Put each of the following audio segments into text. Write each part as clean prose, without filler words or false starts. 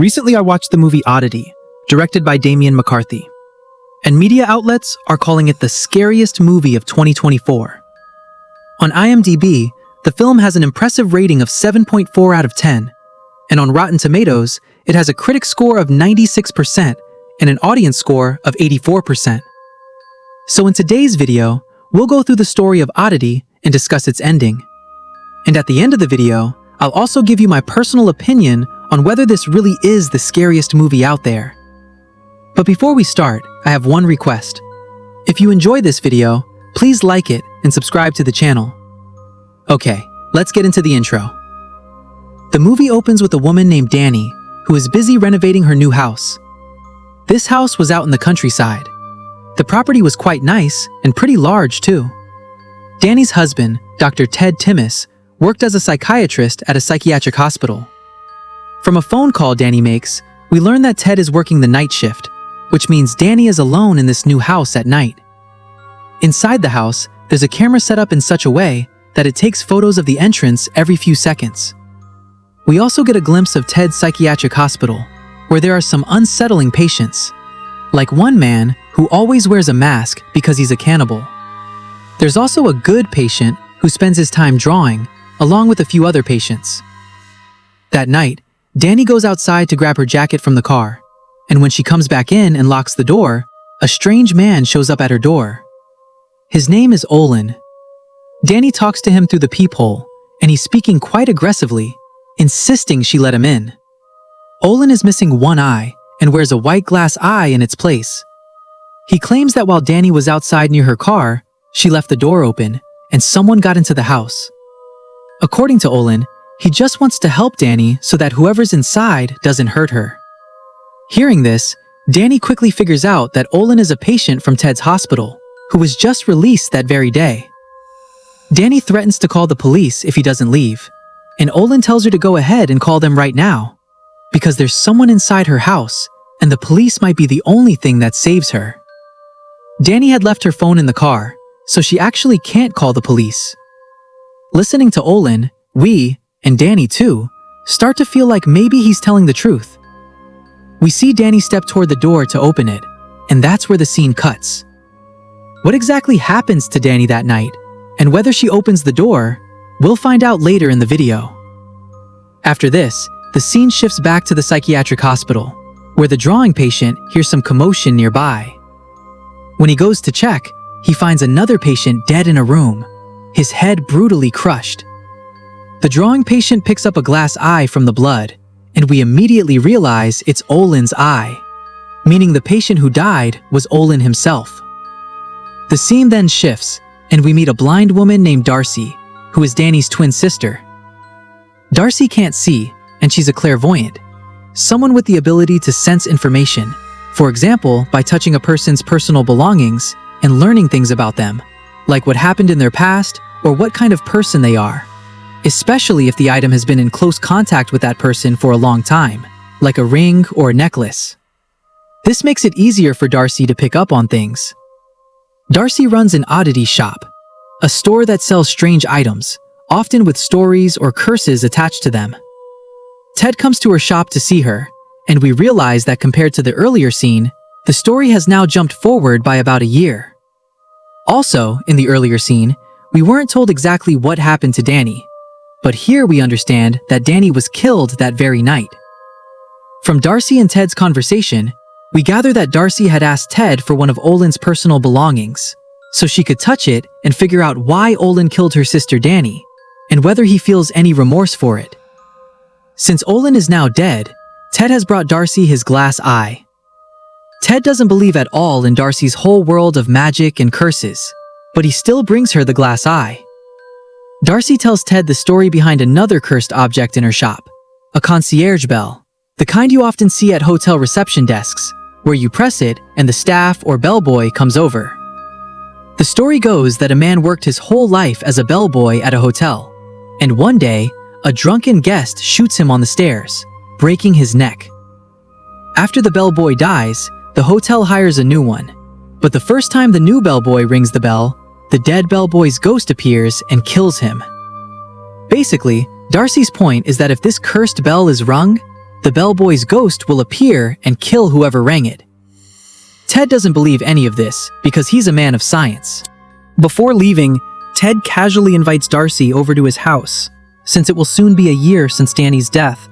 Recently, I watched the movie Oddity, directed by Damian McCarthy, and media outlets are calling it the scariest movie of 2024. On IMDb, the film has an impressive rating of 7.4 out of 10, and on Rotten Tomatoes, it has a critic score of 96% and an audience score of 84%. So in today's video, we'll go through the story of Oddity and discuss its ending. And at the end of the video, I'll also give you my personal opinion on whether this really is the scariest movie out there. But before we start, I have one request. If you enjoyed this video, please like it and subscribe to the channel. Okay, let's get into the intro. The movie opens with a woman named Dani, who is busy renovating her new house. This house was out in the countryside. The property was quite nice and pretty large too. Dani's husband, Dr. Ted Timmis, worked as a psychiatrist at a psychiatric hospital. From a phone call Dani makes, we learn that Ted is working the night shift, which means Dani is alone in this new house at night. Inside the house, there's a camera set up in such a way that it takes photos of the entrance every few seconds. We also get a glimpse of Ted's psychiatric hospital, where there are some unsettling patients, like one man who always wears a mask because he's a cannibal. There's also a good patient who spends his time drawing, along with a few other patients. That night, Dani goes outside to grab her jacket from the car, and when she comes back in and locks the door, a strange man shows up at her door. His name is Olin. Dani talks to him through the peephole, and he's speaking quite aggressively, insisting she let him in. Olin is missing one eye and wears a white glass eye in its place. He claims that while Dani was outside near her car, she left the door open and someone got into the house. According to Olin, he just wants to help Dani so that whoever's inside doesn't hurt her. Hearing this, Dani quickly figures out that Olin is a patient from Ted's hospital, who was just released that very day. Dani threatens to call the police if he doesn't leave, and Olin tells her to go ahead and call them right now, because there's someone inside her house, and the police might be the only thing that saves her. Dani had left her phone in the car, so she actually can't call the police. Listening to Olin, we, and Dani too, start to feel like maybe he's telling the truth. We see Dani step toward the door to open it, and that's where the scene cuts. What exactly happens to Dani that night, and whether she opens the door, we'll find out later in the video. After this, the scene shifts back to the psychiatric hospital, where the drawing patient hears some commotion nearby. When he goes to check, he finds another patient dead in a room, his head brutally crushed. The drawing patient picks up a glass eye from the blood, and we immediately realize it's Olin's eye, meaning the patient who died was Olin himself. The scene then shifts, and we meet a blind woman named Darcy, who is Dani's twin sister. Darcy can't see, and she's a clairvoyant, someone with the ability to sense information, for example, by touching a person's personal belongings and learning things about them, like what happened in their past or what kind of person they are, especially if the item has been in close contact with that person for a long time, like a ring or a necklace. This makes it easier for Darcy to pick up on things. Darcy runs an oddity shop, a store that sells strange items, often with stories or curses attached to them. Ted comes to her shop to see her, and we realize that compared to the earlier scene, the story has now jumped forward by about a year. Also, in the earlier scene, we weren't told exactly what happened to Dani, but here we understand that Dani was killed that very night. From Darcy and Ted's conversation, we gather that Darcy had asked Ted for one of Olin's personal belongings, so she could touch it and figure out why Olin killed her sister Dani, and whether he feels any remorse for it. Since Olin is now dead, Ted has brought Darcy his glass eye. Ted doesn't believe at all in Darcy's whole world of magic and curses, but he still brings her the glass eye. Darcy tells Ted the story behind another cursed object in her shop, a concierge bell, the kind you often see at hotel reception desks, where you press it and the staff or bellboy comes over. The story goes that a man worked his whole life as a bellboy at a hotel, and one day, a drunken guest shoots him on the stairs, breaking his neck. After the bellboy dies, the hotel hires a new one, but the first time the new bellboy rings the bell, the dead bellboy's ghost appears and kills him. Basically, Darcy's point is that if this cursed bell is rung, the bellboy's ghost will appear and kill whoever rang it. Ted doesn't believe any of this because he's a man of science. Before leaving, Ted casually invites Darcy over to his house, since it will soon be a year since Danny's death,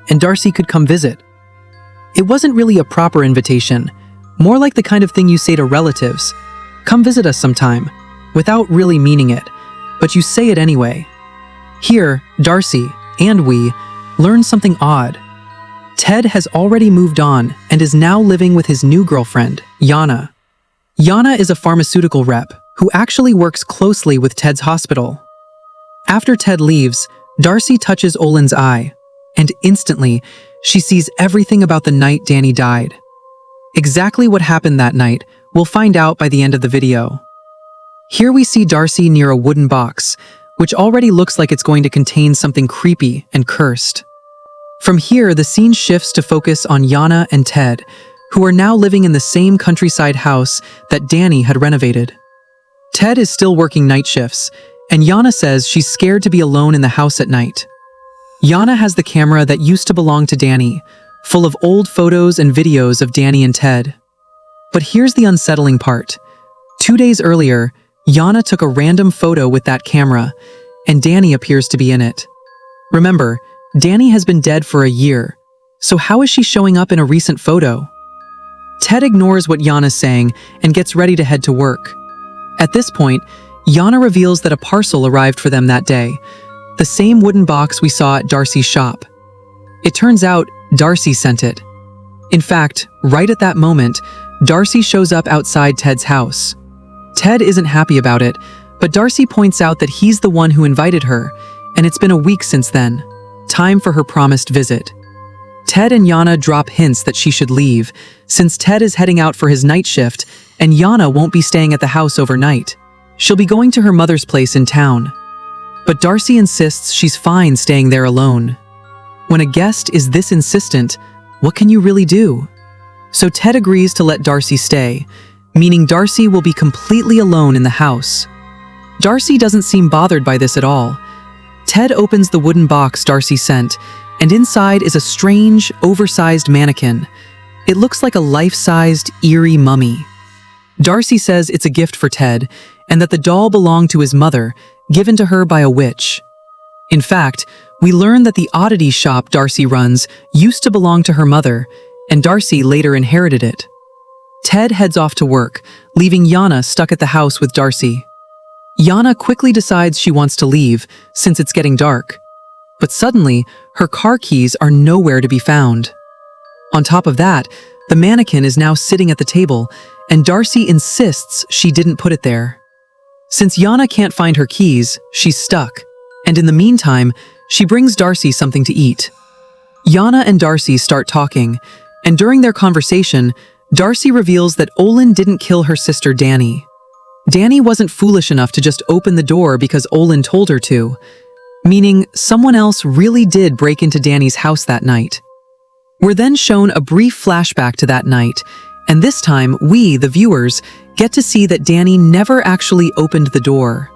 and Darcy could come visit. It wasn't really a proper invitation, more like the kind of thing you say to relatives, "Come visit us sometime," without really meaning it, but you say it anyway. Here, Darcy, and we, learn something odd. Ted has already moved on and is now living with his new girlfriend, Yana. Yana is a pharmaceutical rep who actually works closely with Ted's hospital. After Ted leaves, Darcy touches Olin's eye, and instantly, she sees everything about the night Danny died. Exactly what happened that night, we'll find out by the end of the video. Here we see Darcy near a wooden box, which already looks like it's going to contain something creepy and cursed. From here, the scene shifts to focus on Yana and Ted, who are now living in the same countryside house that Danny had renovated. Ted is still working night shifts, and Yana says she's scared to be alone in the house at night. Yana has the camera that used to belong to Danny, full of old photos and videos of Danny and Ted. But here's the unsettling part. 2 days earlier, Yana took a random photo with that camera, and Danny appears to be in it. Remember, Danny has been dead for a year, so how is she showing up in a recent photo? Ted ignores what Yana's saying and gets ready to head to work. At this point, Yana reveals that a parcel arrived for them that day, the same wooden box we saw at Darcy's shop. It turns out Darcy sent it. In fact, right at that moment, Darcy shows up outside Ted's house. Ted isn't happy about it, but Darcy points out that he's the one who invited her, and it's been a week since then. Time for her promised visit. Ted and Yana drop hints that she should leave, since Ted is heading out for his night shift, and Yana won't be staying at the house overnight. She'll be going to her mother's place in town. But Darcy insists she's fine staying there alone. When a guest is this insistent, what can you really do? So Ted agrees to let Darcy stay, meaning Darcy will be completely alone in the house. Darcy doesn't seem bothered by this at all. Ted opens the wooden box Darcy sent, and inside is a strange, oversized mannequin. It looks like a life-sized, eerie mummy. Darcy says it's a gift for Ted, and that the doll belonged to his mother, given to her by a witch. In fact, we learn that the Oddity shop Darcy runs used to belong to her mother, and Darcy later inherited it. Ted heads off to work, leaving Yana stuck at the house with Darcy. Yana quickly decides she wants to leave, since it's getting dark. But suddenly, her car keys are nowhere to be found. On top of that, the mannequin is now sitting at the table, and Darcy insists she didn't put it there. Since Yana can't find her keys, she's stuck, and in the meantime, she brings Darcy something to eat. Yana and Darcy start talking, and during their conversation, Darcy reveals that Olin didn't kill her sister Danny. Danny wasn't foolish enough to just open the door because Olin told her to, meaning someone else really did break into Danny's house that night. We're then shown a brief flashback to that night, and this time we, the viewers, get to see that Danny never actually opened the door.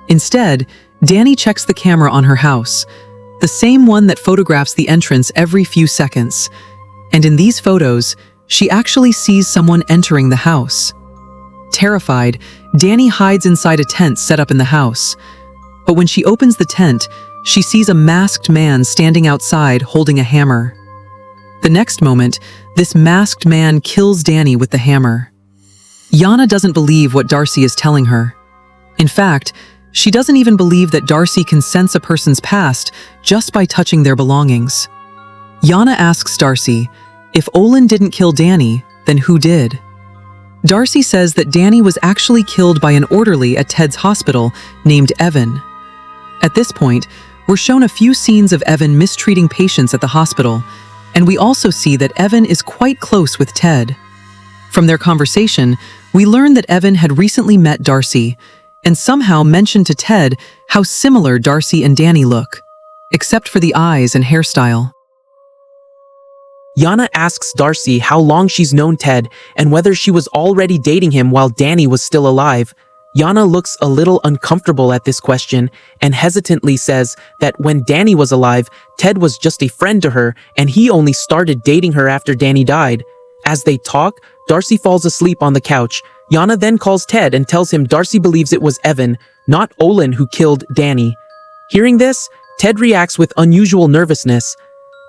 Instead, Danny checks the camera on her house, the same one that photographs the entrance every few seconds, and in these photos, she actually sees someone entering the house. Terrified, Danny hides inside a tent set up in the house. But when she opens the tent, she sees a masked man standing outside holding a hammer. The next moment, this masked man kills Danny with the hammer. Yana doesn't believe what Darcy is telling her. In fact, she doesn't even believe that Darcy can sense a person's past just by touching their belongings. Yana asks Darcy, if Olin didn't kill Danny, then who did? Darcy says that Danny was actually killed by an orderly at Ted's hospital named Evan. At this point, we're shown a few scenes of Evan mistreating patients at the hospital, and we also see that Evan is quite close with Ted. From their conversation, we learn that Evan had recently met Darcy, and somehow mentioned to Ted how similar Darcy and Danny look, except for the eyes and hairstyle. Yana asks Darcy how long she's known Ted and whether she was already dating him while Danny was still alive. Yana looks a little uncomfortable at this question and hesitantly says that when Danny was alive, Ted was just a friend to her and he only started dating her after Danny died. As they talk, Darcy falls asleep on the couch. Yana then calls Ted and tells him Darcy believes it was Evan, not Olin, who killed Danny. Hearing this, Ted reacts with unusual nervousness.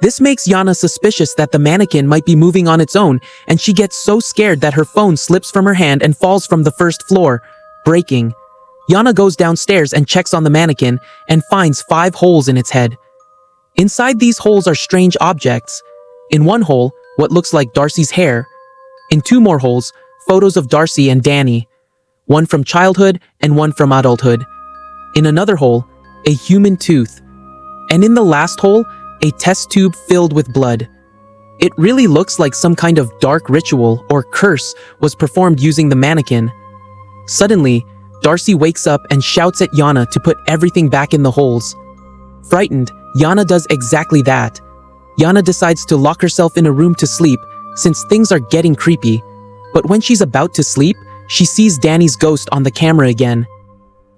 This makes Yana suspicious that the mannequin might be moving on its own, and she gets so scared that her phone slips from her hand and falls from the first floor, breaking. Yana goes downstairs and checks on the mannequin and finds 5 holes in its head. Inside these holes are strange objects. In one hole, what looks like Darcy's hair. In 2 more holes, photos of Darcy and Danny. One from childhood and one from adulthood. In another hole, a human tooth. And in the last hole, a test tube filled with blood. It really looks like some kind of dark ritual or curse was performed using the mannequin. Suddenly, Darcy wakes up and shouts at Yana to put everything back in the holes. Frightened, Yana does exactly that. Yana decides to lock herself in a room to sleep since things are getting creepy. But when she's about to sleep, she sees Danny's ghost on the camera again.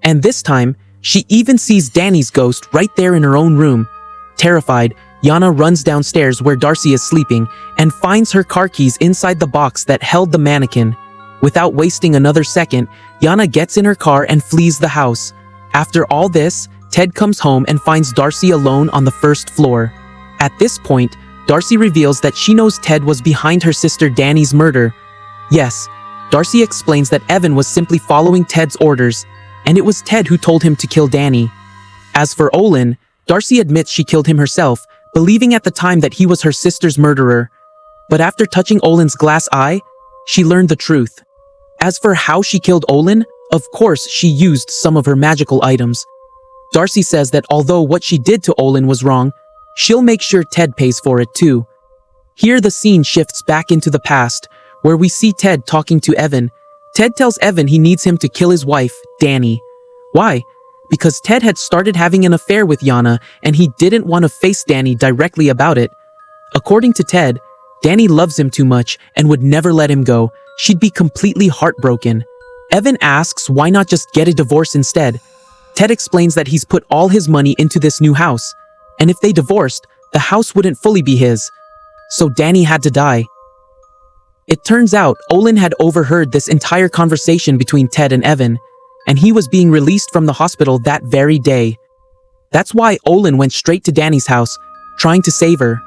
And this time, she even sees Danny's ghost right there in her own room. Terrified, Yana runs downstairs where Darcy is sleeping and finds her car keys inside the box that held the mannequin. Without wasting another second, Yana gets in her car and flees the house. After all this, Ted comes home and finds Darcy alone on the first floor. At this point, Darcy reveals that she knows Ted was behind her sister Danny's murder. Yes, Darcy explains that Evan was simply following Ted's orders, and it was Ted who told him to kill Danny. As for Olin, Darcy admits she killed him herself, believing at the time that he was her sister's murderer. But after touching Olin's glass eye, she learned the truth. As for how she killed Olin, of course she used some of her magical items. Darcy says that although what she did to Olin was wrong, she'll make sure Ted pays for it too. Here the scene shifts back into the past, where we see Ted talking to Evan. Ted tells Evan he needs him to kill his wife, Danny. Why? Because Ted had started having an affair with Yana and he didn't want to face Danny directly about it. According to Ted, Danny loves him too much and would never let him go. She'd be completely heartbroken. Evan asks why not just get a divorce instead. Ted explains that he's put all his money into this new house, and if they divorced, the house wouldn't fully be his. So Danny had to die. It turns out Olin had overheard this entire conversation between Ted and Evan, and he was being released from the hospital that very day. That's why Olin went straight to Danny's house, trying to save her.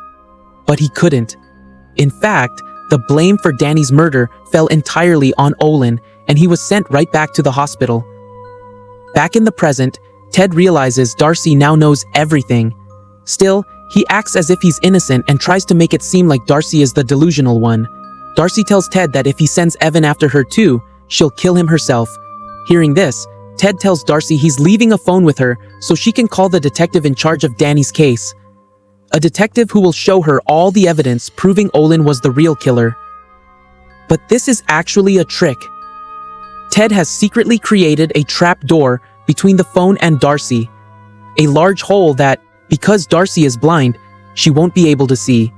But he couldn't. In fact, the blame for Danny's murder fell entirely on Olin, and he was sent right back to the hospital. Back in the present, Ted realizes Darcy now knows everything. Still, he acts as if he's innocent and tries to make it seem like Darcy is the delusional one. Darcy tells Ted that if he sends Evan after her too, she'll kill him herself. Hearing this, Ted tells Darcy he's leaving a phone with her so she can call the detective in charge of Danny's case. A detective who will show her all the evidence proving Olin was the real killer. But this is actually a trick. Ted has secretly created a trap door between the phone and Darcy. A large hole that, because Darcy is blind, she won't be able to see.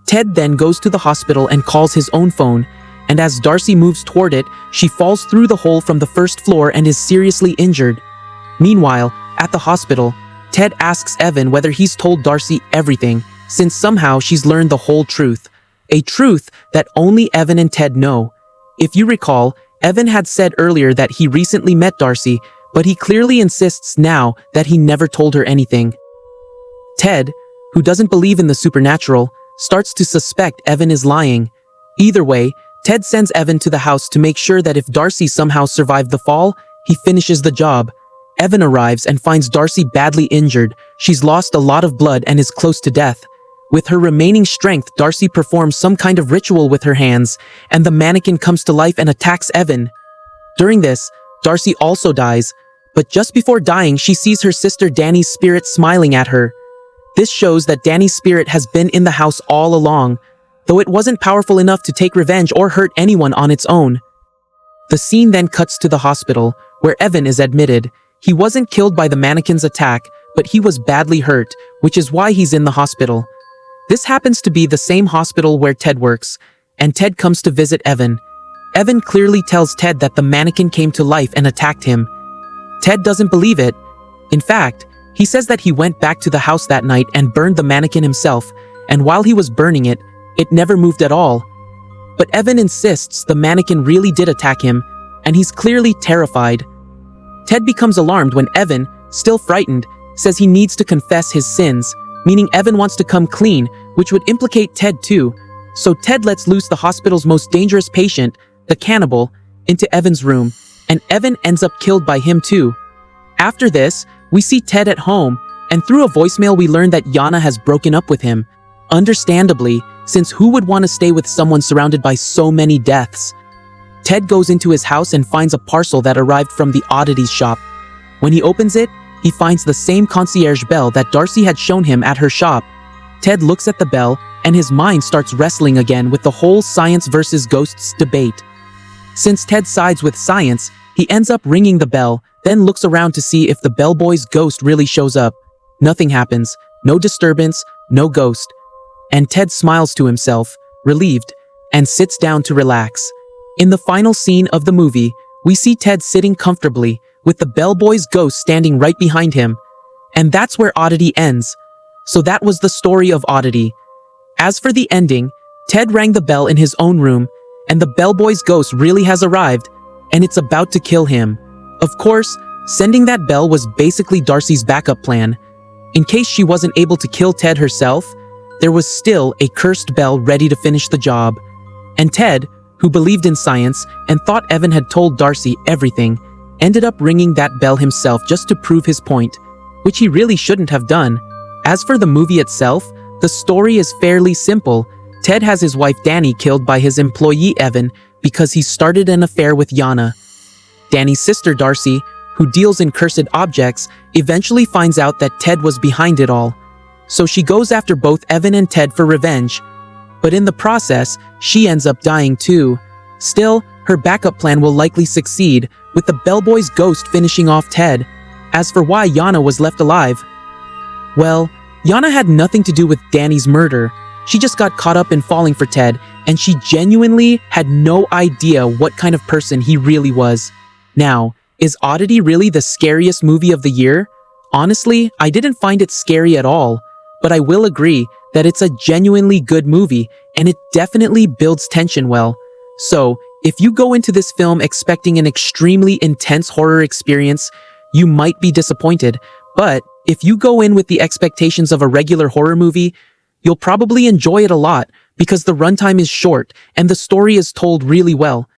Ted then goes to the hospital and calls his own phone, and as Darcy moves toward it, she falls through the hole from the first floor and is seriously injured. Meanwhile, at the hospital, Ted asks Evan whether he's told Darcy everything, since somehow she's learned the whole truth. A truth that only Evan and Ted know. If you recall, Evan had said earlier that he recently met Darcy, but he clearly insists now that he never told her anything. Ted, who doesn't believe in the supernatural, starts to suspect Evan is lying. Either way, Ted sends Evan to the house to make sure that if Darcy somehow survived the fall, he finishes the job. Evan arrives and finds Darcy badly injured. She's lost a lot of blood and is close to death. With her remaining strength, Darcy performs some kind of ritual with her hands, and the mannequin comes to life and attacks Evan. During this, Darcy also dies, but just before dying, she sees her sister Danny's spirit smiling at her. This shows that Danny's spirit has been in the house all along, though it wasn't powerful enough to take revenge or hurt anyone on its own. The scene then cuts to the hospital, where Evan is admitted. He wasn't killed by the mannequin's attack, but he was badly hurt, which is why he's in the hospital. This happens to be the same hospital where Ted works, and Ted comes to visit Evan. Evan clearly tells Ted that the mannequin came to life and attacked him. Ted doesn't believe it. In fact, he says that he went back to the house that night and burned the mannequin himself, and while he was burning it, it never moved at all. But Evan insists the mannequin really did attack him, and he's clearly terrified. Ted becomes alarmed when Evan, still frightened, says he needs to confess his sins, meaning Evan wants to come clean, which would implicate Ted too. So Ted lets loose the hospital's most dangerous patient, the cannibal, into Evan's room, and Evan ends up killed by him too. After this, we see Ted at home, and through a voicemail we learn that Yana has broken up with him. Understandably, since who would want to stay with someone surrounded by so many deaths? Ted goes into his house and finds a parcel that arrived from the Oddities shop. When he opens it, he finds the same concierge bell that Darcy had shown him at her shop. Ted looks at the bell, and his mind starts wrestling again with the whole science versus ghosts debate. Since Ted sides with science, he ends up ringing the bell, then looks around to see if the bellboy's ghost really shows up. Nothing happens, no disturbance, no ghost. And Ted smiles to himself, relieved, and sits down to relax. In the final scene of the movie, we see Ted sitting comfortably, with the bellboy's ghost standing right behind him. And that's where Oddity ends. So that was the story of Oddity. As for the ending, Ted rang the bell in his own room, and the bellboy's ghost really has arrived, and it's about to kill him. Of course, sending that bell was basically Darcy's backup plan. In case she wasn't able to kill Ted herself, there was still a cursed bell ready to finish the job. And Ted, who believed in science and thought Evan had told Darcy everything, ended up ringing that bell himself just to prove his point, which he really shouldn't have done. As for the movie itself, the story is fairly simple. Ted has his wife Danny killed by his employee Evan because he started an affair with Yana. Danny's sister Darcy, who deals in cursed objects, eventually finds out that Ted was behind it all. So she goes after both Evan and Ted for revenge. But in the process, she ends up dying too. Still, her backup plan will likely succeed, with the bellboy's ghost finishing off Ted. As for why Yana was left alive, well, Yana had nothing to do with Danny's murder. She just got caught up in falling for Ted, and she genuinely had no idea what kind of person he really was. Now, is Oddity really the scariest movie of the year? Honestly, I didn't find it scary at all, but I will agree that it's a genuinely good movie, and it definitely builds tension well. So, if you go into this film expecting an extremely intense horror experience, you might be disappointed, but if you go in with the expectations of a regular horror movie, you'll probably enjoy it a lot because the runtime is short and the story is told really well.